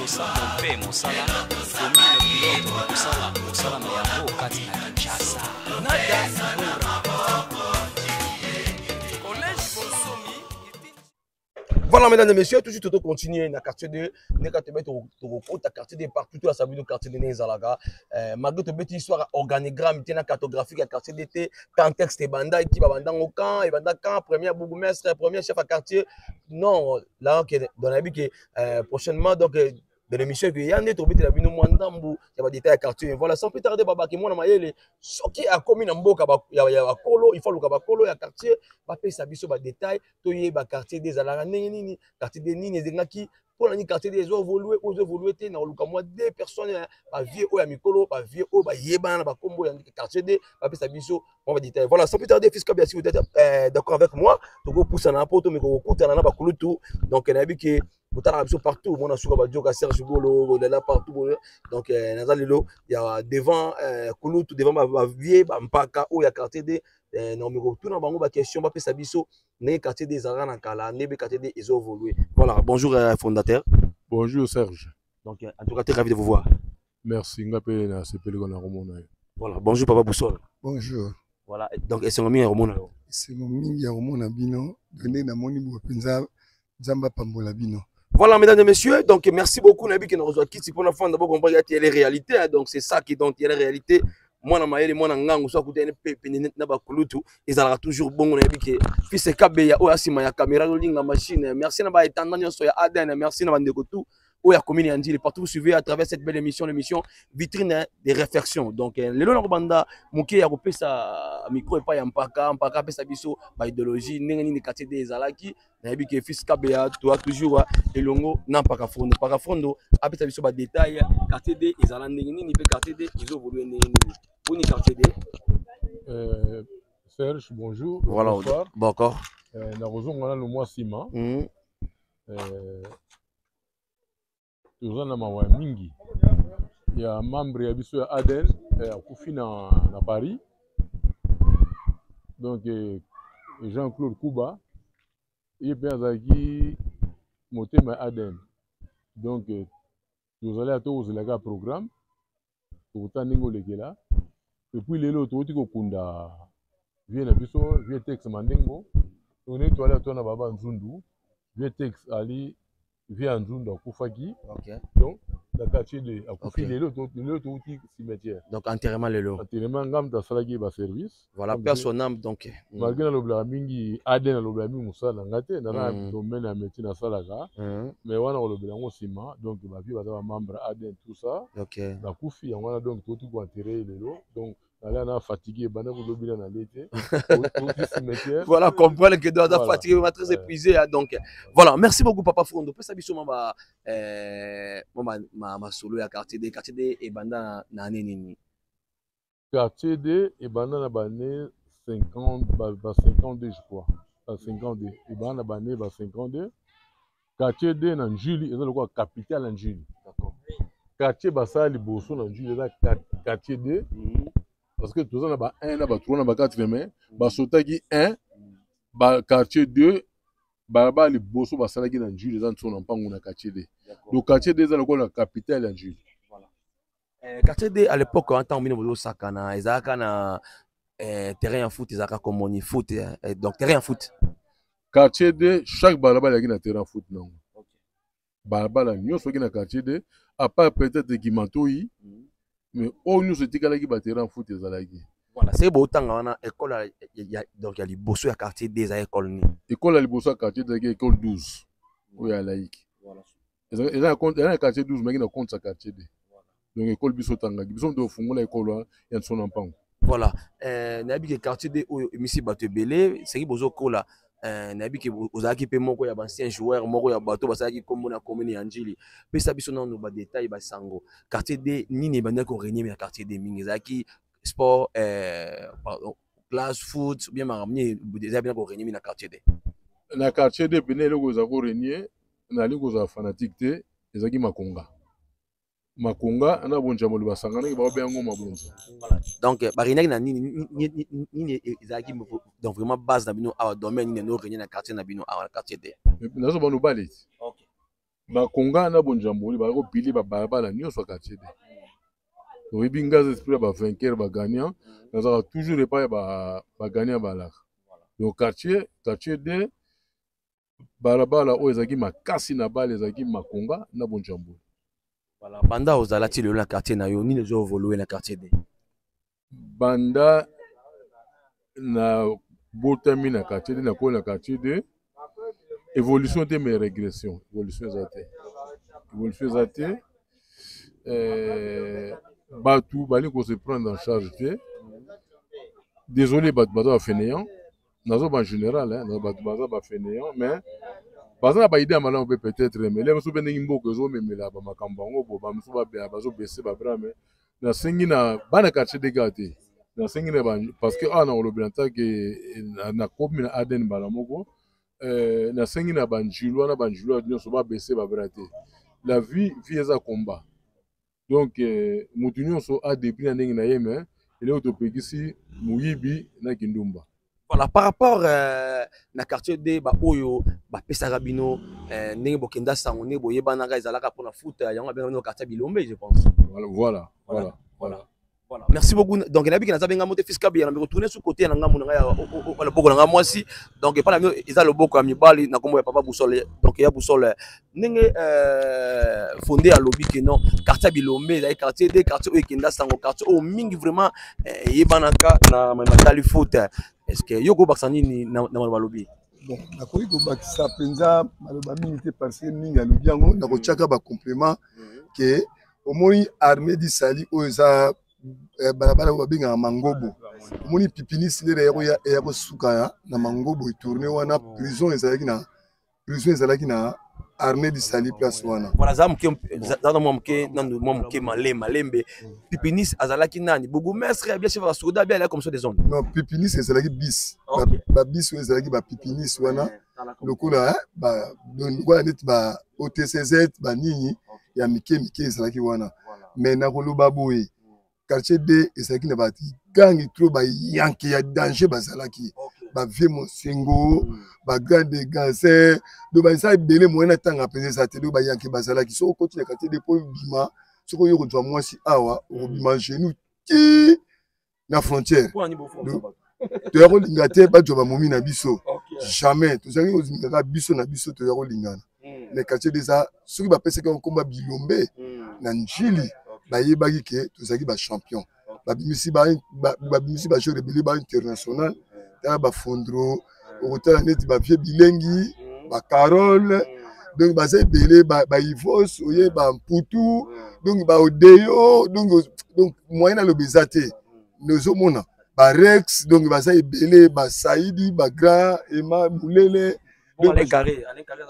tosala mpe mosala komine pilote kosala na yango kati na Kinshasa nada mura. Voilà, mesdames et messieurs, tout de suite, on continue dans le quartier de quartier de partout, tout à sa vie, le quartier de Nézalaga. Malgré toute petite histoire, organigramme, il y a une cartographie, le quartier d'été, contexte et banda, qui va vendre au camp, et banda camp, premier bourgmestre, premier chef à quartier. Non, là, dans la vie, prochainement, donc, de l'émission, il y a un autre bête, il y a une moindre, il y a des détails à quartier. Voilà, sans plus tarder, Baba, qui moi, ce qui a commis dans Mboka, il y a Kolo, il faut le Kolo, il y a quartier, Bapé, ça biso, détail, toye, quartier des Alara, quartier des Nini, des Naki, pour la quartier des évolué, aux évolués, dans le cas, moi, deux personnes, vieux, ou à Mikolo, vieux, ou à Yeban, Combo, quartier des, Bapé, ça biso, on va détail. Voilà, sans plus tarder, fils Kabia, si vous êtes d'accord avec moi, donc, vous poussez un peu, mais vous coûtez un peu, tout, donc, il y a un qui partout, on a souvent Serge Golo, là partout. Donc, il y a devant Kouloutou, devant ma vieille, Mpaka, où il y a quartier des. Non, mais tout dans ma question, je vais faire Sabiso, né quartier des Arankala, né quartier des évolué. Voilà, bonjour fondateur. Bonjour Serge. Donc, en tout cas, très ravi de vous voir. Merci, voilà, bonjour Papa Boussol. Bonjour. Voilà, donc, c'est mon mien, Romona. C'est mon mien, Romona Bino, donné dans mon niveau, Zamba Pambola Bino. Voilà, mesdames et messieurs, donc merci beaucoup Nabi qui nous reçoit qui pour la fin d'abord comprendre qu'il y a les réalités, donc c'est ça qui donc il y a les réalités. Moi na maïli moi na ngangu soit côté net na ba kulutu ils aura toujours bon Nabi que fils Kabeya o asima ya caméra rolling la machine. Merci na ba étendant nyonso ya Aden, merci na bandeko tout o ya commune Andili partout vous suivez à travers cette belle émission, l'émission vitrine des réflexions. Donc le long banda muke ya kopesa micro et pas ya mpaka pesa biso ba idéologie ndenge ni quartier des Alaki. Nabi que fils Kabeya toi toujours elongo na mpaka fondo apesa biso ba détail quartier des Ezala ndenge ni pe quartier des izo volué ndenge ni pour ni quartier des Serge bonjour. Voilà, bonsoir. D'accord. Na raison on a le mois Sima. Tozana mawa mingi. Il y a membre ya biso ya Adel akufi na Paris. Donc Jean-Claude Kouba il peut azaki motema Aden. Donc nous allons à tous les gars programme pour tanningo lekela et puis les autres oti ko kunda vient na biso vient texte mandingo on est toilé à na baba Nzundu vient texte ali vient Nzundu akufaki. OK. Donc la quartier de akufi les autres oti cimetière. Donc enterrement le lot. Enterrement ngam ta salagi ba service. Voilà personnel donc malgré le bla mingi Aden le bla mingi musala ngate na domaine ya métier na salaga. Mais wana le bla ngo sima donc ba vie ba membre Aden tout ça. OK. La kufi ya wana donc tout ko enterrer le lot. Donc là on a fatigué bana ko lobila na l'été. Cimetière. Voilà, comprendre que doit être fatigué, très épuisé donc voilà, merci beaucoup Papa Fondo. Peut ça biso ma solo ya quartier D et banda na nini. Quartier D et banda na bané 50 52 je crois. 52 et banda bané 52. Quartier D na Njuli, c'est le capitale en Njuli. D'accord. Quartier Basali Bosso na Njuli, c'est quartier D. Parce que tout ça na ba 1 na ba 3 na ba 4 mais ba sotaki 1 ba quartier 2 ba li Bosso basalaki na Njuli dans son empango na quartier D. Donc quartier D c'est le capitale en Njuli. Voilà. Quartier D à l'époque en temps mino bolo sakana ezaka na terrain en foot ezaka comme foot donc terrain en foot. Quartier D chaque balabala qui na terrain en foot non. OK. Balabala nyonso qui na quartier D à part peut-être Guimantoi. Mais on nous était calé qui battait en foot ezalaki. Voilà, c'est beau temps on a école donc il y a les Bosso à quartier des écoles ni. École à Liboso à quartier de école 12. Où il y a laïque. Voilà. Il y a un quartier 12 mais il y a compte sa quartier D. Donc école biso tanga, biso do fungola école ya son empango. Voilà. Nabi que quartier D où misi bato belé, c'est qui bozo kola. Nabi que ozaki pe moko ya ancien joueur moko ya bato basaki kombo na commune Andili. Pe ça biso na no ba détail ba sango. Quartier D nini banda ko régner mais quartier D mingi zaki sport pardon classe foot bien maramier déjà bien ko régner mais na quartier D. Na quartier D bene le goza ko régner na li goza fanatique te ezaki makonga. Makonga ana bonja mo basangana ki ba bengo mabonza. Donc barinek na nini ezaki donc vraiment base na bino a domaine ni no régner na quartier na bino a quartier D. Na so banu balet. OK. bakonga na bonjamboli bakopili babalabala nyonso ya quartier de oyebi ngazi esprit ya bavainqueur bagagnant nazalaka toujours epai ya bagagnant balaka donc quartier de balabala oyo ezalaki makasi na bale ezalaki makonga na bonjamboli. Voilà, banda ozala ti lelo na quartier na yo nini ezo évoluer na quartier de banda na botami na quartier de na kola na quartier de évolution te mais régression évolution eza te batu bali ko se prendre en charge te désolé batu baza fainéant nazo ba général hein batu baza ba fainéant mais baza na ba idée malamu pe peut-être mais les musu bengi mboko ezo memela ba makambo ngo bo ba musu ba be bazo baisser ba bras mais na sengi na bana quartier de gâté na sengi na ba parce que ana olobelanta que na komi na Aden balamoko na sengi na banjilo nyonso ba baisser ba bras te la vie eza combat donc mutu nyonso a dépris na ndenge na ye mais ele otopekisi muyibi na kindumba. Voilà, par rapport na quartier de ba oyo ba pesaka bino ndenge bokenda sango ne boyebanaka ezalaka mpona foot yango abenga bino quartier Bilombe je pense. Voilà. Voilà. Merci beaucoup. Donc, il y a bien qui monté fiscal bien, mais retourner sur côté na ngamu na le boko na moi si. Donc, pas la ils a le boko ami bali na comme papa Boussole. Donc, il y a Boussole. Nenge fondé à lobby que non quartier Bilombe, les quartiers des quartiers où kenda sango quartier au mingi vraiment yebanaka na matali foot. Est-ce que yoko baksani ni na lobby? Bon, nakoki kobakisa penza maloba mingi te parce que mingi alobi yango nakotiaka ba complément que omoni armée di sali oza balabala babinga mangobo omoni pipinis lere ya kosuka na mangobo etourné wana prison ezalaki na armée di sali place wana. Voilà za mke nando mke malembe pipinis azalaki nani bourgmestre bien chef la souda bien là comme ça des zones. Non, pipinis ezalaki bis ba bis ezalaki ba pipinis wana lokola ba lokola net ba OTCZ ba nini ya mike ezalaki wana mais na koloba boye quartier D ezalaki na bati gangi trop ba yanke ya danger bazalaki ba vie mosengo ba grande gazer do ba isa belé moyena tanga penza sa te do ba yanke bazalaki so côté na quartier D po bima so ko yoko twa mwasi awa o bima chez nous ti na frontière to ya kolinga te ba joba momi na biso jamais to zangi ozinga biso na biso to ya kolingana mais quartier D ça soki ba pesa ko komba Bilombe na njili bayebaki ke tozalaki ba champion babimisi ba jeu rebelle ba international ta ba fondro okotala neti ba vie bilengi ba Carole donc ba sebele ba Ivos oye ba Mputu donc ba Odeyo donc moyen le bezate nous omona ba Rex donc ba sebele ba Saidi ba Gra Emma Mulele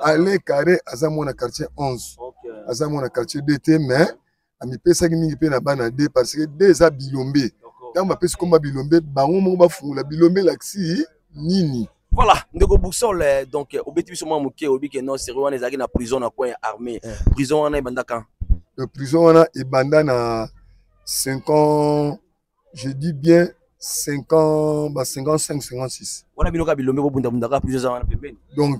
Alain Carré azamona quartier 11 azamona quartier DT mais ami pesa ki mingi pe na bana de parce que déjà Bilombe tant ba pesa comme Bilombe bango mo ba fungula Bilombe laxi nini. Voilà, ndeko Boussole donc obeti biso mo moké obi ke non sérieux wana ezaki na prison na coin armée prison wana ebanda kan le prison wana ebanda na 5 ans je dis bien 5 ans ba 55 56 wana binoka Bilombe bo bunda bunda ka prison wana pembeni donc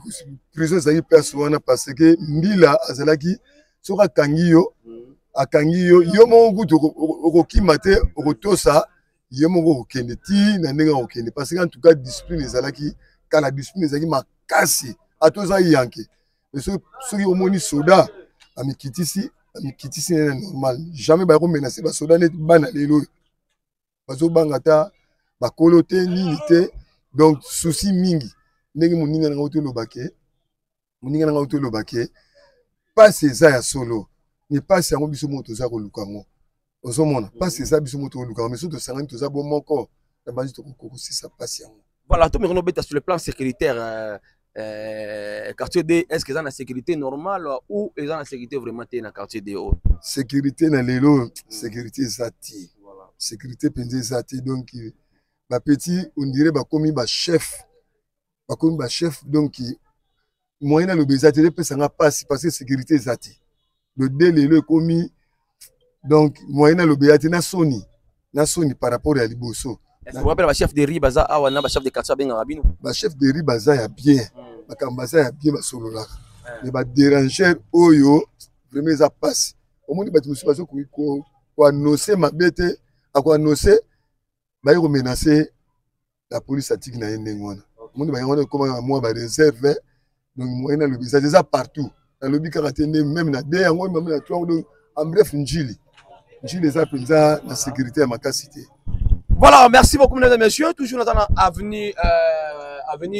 prison ezaki place wana parce que mbila azalaki soka kangiyo akangi yo moko kutu okokima te okotosa yo moko okende ti na ndenge okende parce que en tout cas discipline ezalaki kala discipline ezalaki makasi atoza yanke soki omoni soda amikitisi na normal jamais ba komenase ba soda net bana lelo bazobanga ta bakolo te nini te donc souci mingi ndenge moninga na ngauto lobake passe eza ya solo ni passe yango biso moto za kolukango ozomona passe eza biso moto kolukango mais surtout sangani toza bon moko na banzi tokokosisa passe yango. Voilà, tout le monde est sur le plan sécuritaire quartier D est-ce que ça na sécurité normale ou est ça na sécurité vraiment té na quartier D o sécurité na lelo sécurité zati sécurité penze zati donc ba petit on dirait ba komi ba chef donc moyen le bezati le pesa nga passe parce que sécurité zati le délai le commis donc moyen le bezati na soni par rapport à liboso. Est-ce que vous rappelez le chef de Ribaza awa na ba chef de quartier benga rabino ba chef de Ribaza ya bien bakambasa ya bien ba solo la mais ba déranger oyo vraiment eza passe omoni bato mosusu bazo koannonce mabe te akoannonce baye komenace la police atiki na ye ndenge wana omoni baye wana ekoma mwa bareserve donc moyen nalobi eza partout nalobi kaka te nde même na de yango mame na twa donc en bref njili eza mpenza na sécurité ya makasi te. Voilà, merci beaucoup, mesdames et messieurs. Toujours dans l'avenue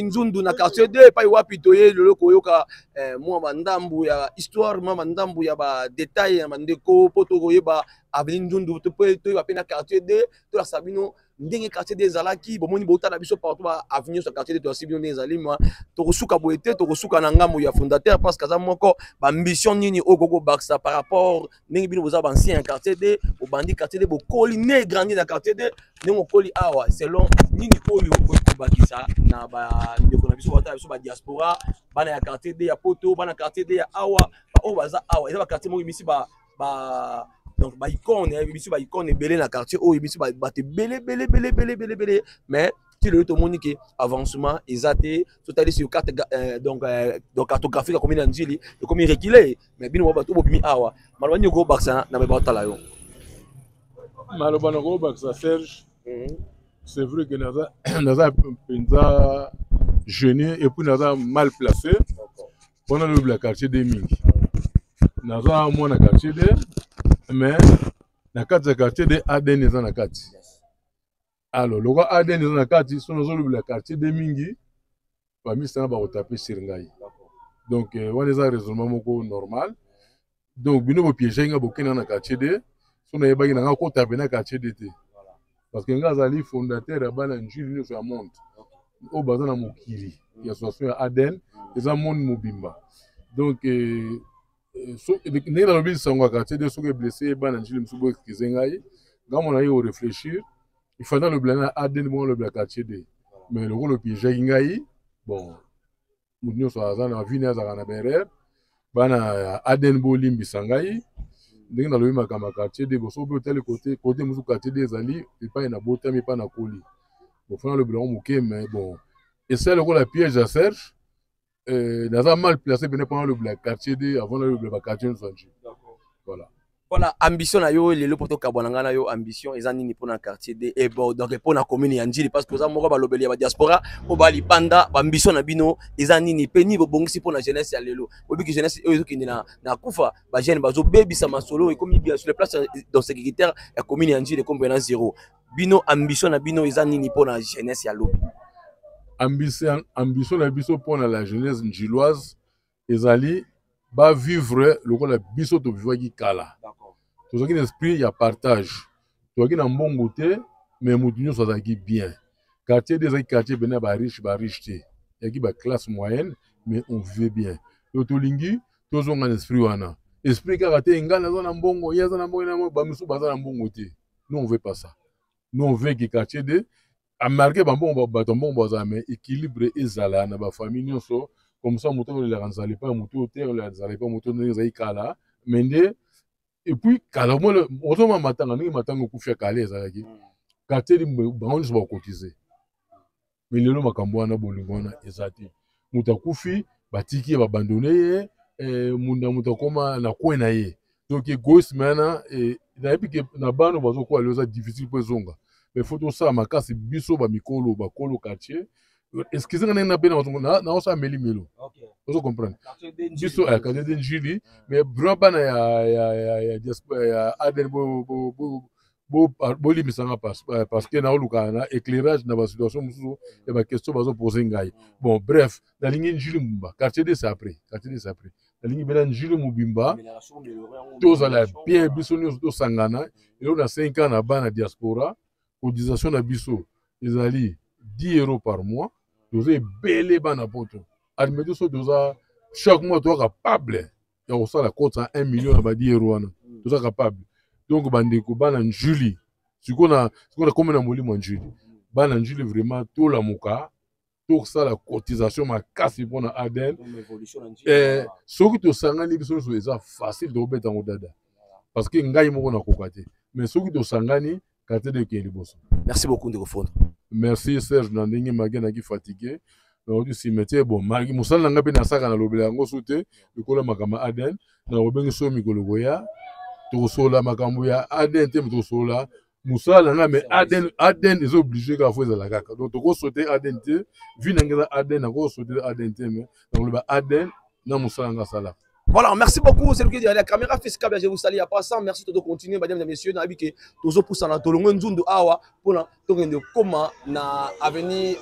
Nzundu, dans le quartier 2, pas wapi toye, le loko yoka, moi mandambu ya histoire, moi mandambu ya ba détail, mandeko, poto goye ba avenue Nzundu, to pe to wapi na quartier 2, to la sabino, ndenge quartier des Alaki, bon moni bota na biso partout ba avenue sur quartier 2 to sabino des Ali, moi to kosuka boete, to kosuka na ngambo ya fondateur parce que ça moko ba ambition nini ogogo baksa par rapport ndenge bino boza ba ancien quartier 2, au bandi quartier 2, bo colline grandi na quartier 2. Ngokoli awa selon nini oyo bakisa na ba ndeko na biso bata biso ba diaspora bana ya quartier de ya poto bana quartier de ya awa o baza awa eza ba quartier mo bimisi ba donc ba icône bimisi ba icône belé na quartier o bimisi ba te belé mais tu le to monique avancement ezate totali sur carte donc cartographie comme na njili comme reculé mais bino ba to bimi awa malwa nyoko baksa na ba tala yo maloba na ko baksa Serge. C'est vrai que nous avons jeune et puis nous avons mal placé pendant le quartier des Ming. Nous avons moins le quartier des, mais le quartier des Aden est dans le quartier. Alors, le gars Aden est dans le quartier, si nous avons le quartier des Mingi, parmi ça, on va taper sur Ngaï. Donc, on a un raisonnement normal. Donc, nous avons piégé dans le quartier des, si nous avons tapé dans le quartier des. Parce que Ngazali fondateur ya bana njili nyonso ya monde o baza na mokili ya association ya Aden eza monde mobimba donc ndenge nalobi sango ya quartier de soki blessé bana njili mosusu bo excuse ngai ngamo na ye o réfléchir il fallait le blanc Aden bon le blanc quartier de mais le rôle piège ngai bon mutu nyonso aza na vini azaka na berer bana Aden bo limbisa ngai ndenge nalobi makambo ya quartier de boso pe tel côté mosusu quartier de ezali epai na botami epai na koli bofana le blanc moke mais bon et ça le la piège à Serge naza mal placé pendant le blanc quartier de avant le blanc quartier de Sanji. Voilà. Voilà, ambition na yo lelo poto kabwananga na yo ambition eza nini pona quartier de et bon donc pona commune ya Njili parce que za moko ba lobeli ya diaspora o ba libanda ba ambition na bino eza nini peni bo bongisi pona jeunesse ya lelo obiki jeunesse oyo kindi na kufa ba jeune bazo bebisa masolo et comme bien sur les places dans sécuritaire ya commune ya Njili comme na zéro bino ambition na bino eza nini pona jeunesse ya lobi ambition na biso pona la jeunesse njiloise ezali ba vivre lokola biso to vivre ki kala. Tout ce qui est esprit, il y a partage. Tout ce qui est en bon côté, mais nous sommes bien. Quartier des quartiers, ben ba riche, il y a qui ba classe moyenne, mais on vit bien. Le tolingi, tous ont un esprit wana. Esprit karaté, ngana zona mbongo, yaza na mbongo, ba musu baza na mbongo te. Nous on veut pas ça. Nous on veut que quartier de a marqué ba mbongo ba tombongo baza mais équilibre ezala na ba famille nyonso comme ça muto le ranzali pas muto te le ranzali pas muto ne kala mende. Et puis, quand on matanga kufia kale ezalaki quartier bango nyonso bakotize mais lelo makambo wana bolingo wana ezati moto akufi batiki babandone ye mutu akoma na kwe na ye donc égoïsme wana nayebi ke na bano bazokola lelo eza difficile mpo ezonga mais faut tosala makasi biso bamikolo bakolo quartier excusez nga ndenge na bena naosala melo ozo comprendre biso quartier de Njili mais vraiment bana ya Aden bo limisanga parce que na oluka na éclairage na ba situation mususu et ba question bazo poser ngai bon bref na lingi Njili mumba quartier de c'est après na lingi bena Njili mubimba tozala bien biso nyonso tosangana elo na 5 ans na bana diaspora cotisation na biso ezali 10 € par mois doze belé bana poto admettons so doza chaque mois tu es capable ya kosala kota 1 million na 10 € wana tu es capable donc bandeko bana Njili sikona comme na molimo Njili bana Njili vraiment to la muka to sala cotisation makasi pona Aden soki to sangani biso so eza facile de obeta modada parce que ngai moko na kokate mais soki to sangani kate de keli boso. Merci beaucoup de refondre. Merci Serge na ndenge magana ki fatigué donc du cimetière bon maki musala nga pe na saka na lobela ngo soute likola makama Aden na obengi so mikolo goya to sola makambo ya Aden te to sola musala nga mais Aden est obligé ka faire la kaka donc to sauter Aden te vi na ngeza Aden na ko sauter Aden te mais donc le Aden na musala nga sala. Voilà, merci beaucoup. C'est le qui dit la caméra fiscale. Je vous salue à passant. Merci de continuer, mesdames et messieurs. Nabi que toujours pour ça na tolongo nzundu awa pour na tokende comment na avenir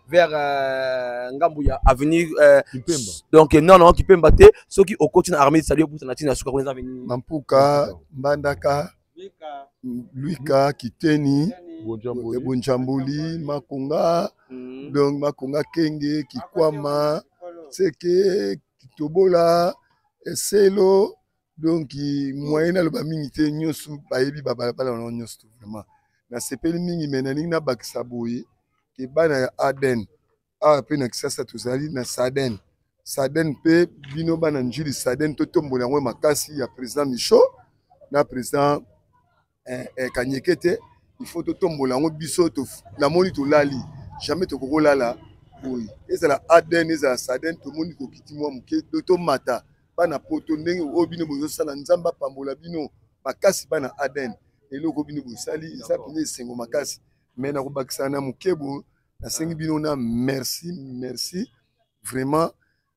vers Ngambuya avenir Kipemba. donc non Kipemba te ceux qui au côté na armée salut pour na tina suka pour avenir Mampuka Mbandaka Luika Kiteni Ebonjamboli Makonga donc Makonga Kenge Kikwama Seke Tobola, Selo, donc moyen na loba mingi te nyosu bayebi babala na nyosu vraiment. Na sepeli mingi menani na bakisaboye ke bana ya Aden. A pe na kisasa tozali na Saden. Saden pe bino bana njili Saden to tombola ngwe makasi ya président Micho na président Kanyekete. Il faut to tombola ngwe biso to na moni to lali. Jamais to kokolala. Oui, et c'est la Aden, et c'est la Saden, tout le monde qui quitte moi, qui doto mata, pas na poto ndenge obino bozo sala nzamba pambola bino, makasi pas na Aden, et le obino bozo sali, ça pine sengo makasi, mais na kobakisa na mukebo, na sengi bino na merci, vraiment,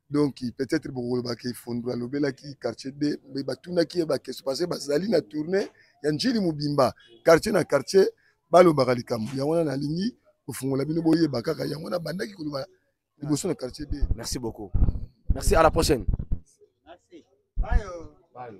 donc peut-être beaucoup le baké fondra lobela qui quartier de, mais batuna qui est baké, se passer basali na tournée, yanjili mubimba, quartier na quartier, balo bakalikam, yawona na lingi. Merci beaucoup. Merci, à la prochaine. Merci. Bye. Bye.